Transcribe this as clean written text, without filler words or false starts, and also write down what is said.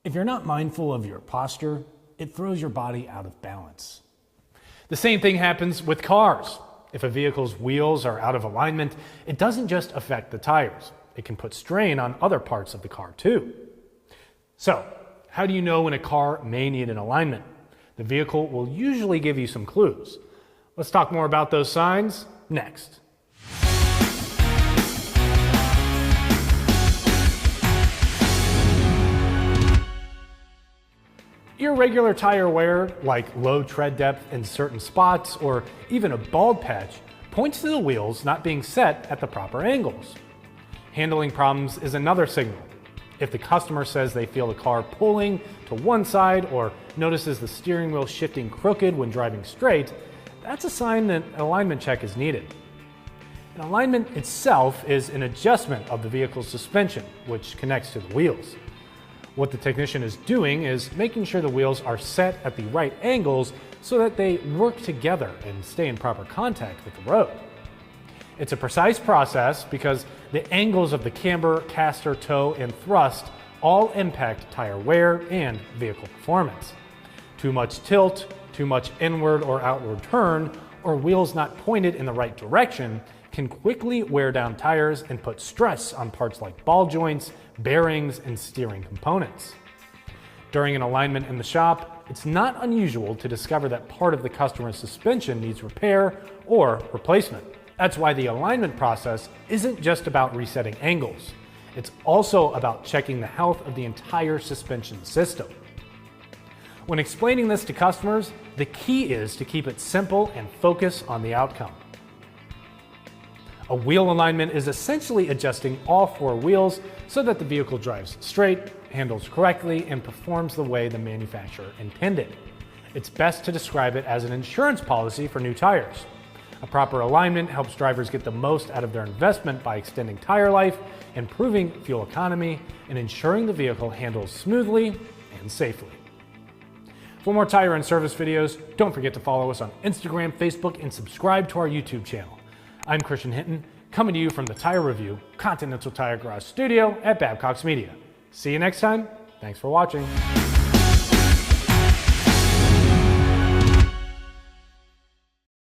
If you're not mindful of your posture, it throws your body out of balance. The same thing happens with cars. If a vehicle's wheels are out of alignment, it doesn't just affect the tires. It can put strain on other parts of the car too. So, how do you know when a car may need an alignment? The vehicle will usually give you some clues. Let's talk more about those signs next. Irregular tire wear, like low tread depth in certain spots or even a bald patch, points to the wheels not being set at the proper angles. Handling problems is another signal. If the customer says they feel the car pulling to one side or notices the steering wheel shifting crooked when driving straight, that's a sign that an alignment check is needed. An alignment itself is an adjustment of the vehicle's suspension, which connects to the wheels. What the technician is doing is making sure the wheels are set at the right angles so that they work together and stay in proper contact with the road. It's a precise process because the angles of the camber, caster, toe, and thrust all impact tire wear and vehicle performance. Too much tilt, too much inward or outward turn, or wheels not pointed in the right direction can quickly wear down tires and put stress on parts like ball joints, bearings, and steering components. During an alignment in the shop, it's not unusual to discover that part of the customer's suspension needs repair or replacement. That's why the alignment process isn't just about resetting angles. It's also about checking the health of the entire suspension system. When explaining this to customers, the key is to keep it simple and focus on the outcome. A wheel alignment is essentially adjusting all four wheels so that the vehicle drives straight, handles correctly, and performs the way the manufacturer intended. It's best to describe it as an insurance policy for new tires. A proper alignment helps drivers get the most out of their investment by extending tire life, improving fuel economy, and ensuring the vehicle handles smoothly and safely. For more tire and service videos, don't forget to follow us on Instagram, Facebook, and subscribe to our YouTube channel. I'm Christian Hinton, coming to you from the Tire Review Continental Tire Garage studio at Babcox Media. See you next time. Thanks for watching.